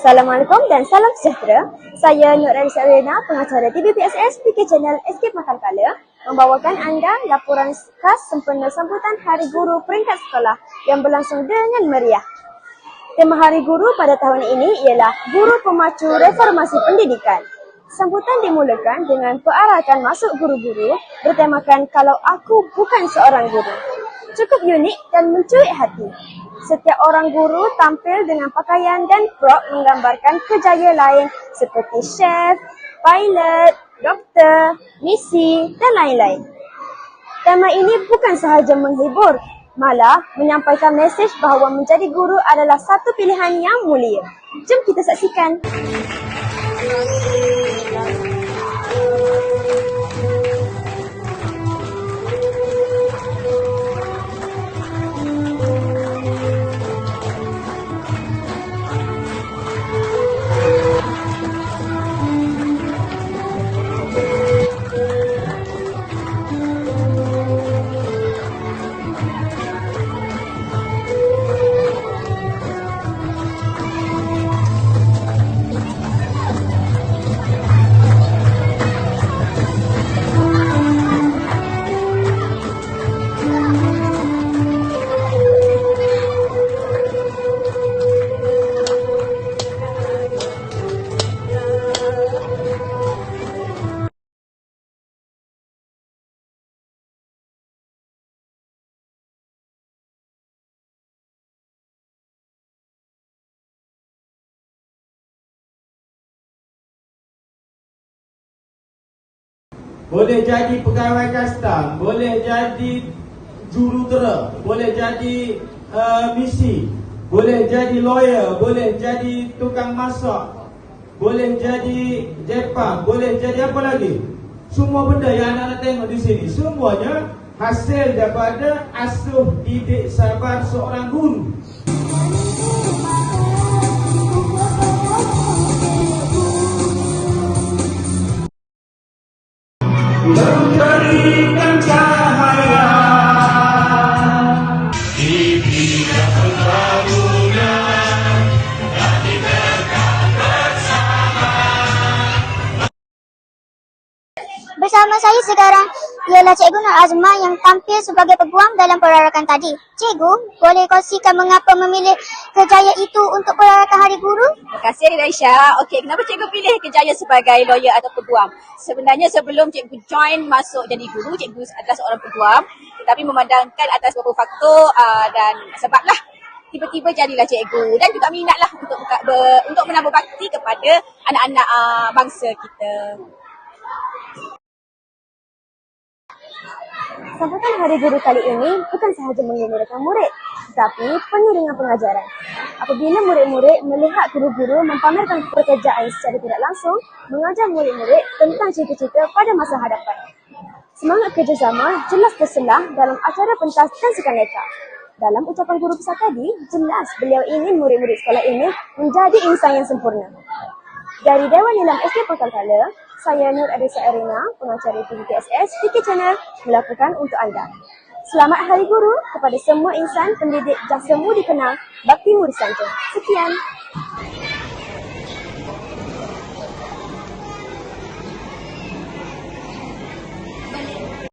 Assalamualaikum dan salam sejahtera. Saya Nur Raisa Rena, pengacara TVPSS PK Channel Escape Makan Kala, membawakan anda laporan khas sempena sambutan Hari Guru peringkat sekolah yang berlangsung dengan meriah. Tema Hari Guru pada tahun ini ialah Guru Pemacu Reformasi Pendidikan. Sambutan dimulakan dengan perarakan masuk guru-guru bertemakan Kalau Aku Bukan Seorang Guru. Cukup unik dan mencuit hati. Setiap orang guru tampil dengan pakaian dan prop menggambarkan kejayaan lain seperti chef, pilot, doktor, misi dan lain-lain. Tema ini bukan sahaja menghibur, malah menyampaikan mesej bahawa menjadi guru adalah satu pilihan yang mulia. Jom kita saksikan. Boleh jadi pegawai kastam, boleh jadi jurutera, boleh jadi misi, boleh jadi lawyer, boleh jadi tukang masak, boleh jadi jepang, boleh jadi apa lagi? Semua benda yang anak-anak tengok di sini, semuanya hasil daripada asuh didik sabar seorang guru. Memberikan cahaya di bidang pembangunan dan di tegak bersama. Bersama saya sekarang ialah Cikgu Nur Azma yang tampil sebagai peguam dalam perarakan tadi. Cikgu, boleh kongsikan mengapa memilih kejayaan itu untuk perarakan Hari Guru? Terima kasih Raisha. Okey, kenapa cikgu pilih kejayaan sebagai lawyer atau peguam? Sebenarnya sebelum cikgu join masuk jadi guru, cikgu adalah seorang peguam. Tetapi memandangkan atas beberapa faktor dan sebablah tiba-tiba jadilah cikgu. Dan juga minatlah untuk menambah bakti kepada anak-anak bangsa kita. Sambutan Hari Guru kali ini bukan sahaja mengembirakan murid, tetapi penuh dengan pengajaran. Apabila murid-murid melihat guru-guru mempamerkan pekerjaan secara tidak langsung, mengajar murid-murid tentang cita-cita pada masa hadapan. Semangat kerjasama jelas terselah dalam acara pentas dan sukaneka. Dalam ucapan guru besar tadi, jelas beliau ingin murid-murid sekolah ini menjadi insan yang sempurna. Dari Dewan Nilam Escape Makan Kala, saya Nur Raisa Rena, pengacara TVPSS PK Channel melakukan untuk anda. Selamat Hari Guru kepada semua insan pendidik jasa mudi kenal bakti murid sanjung. Sekian.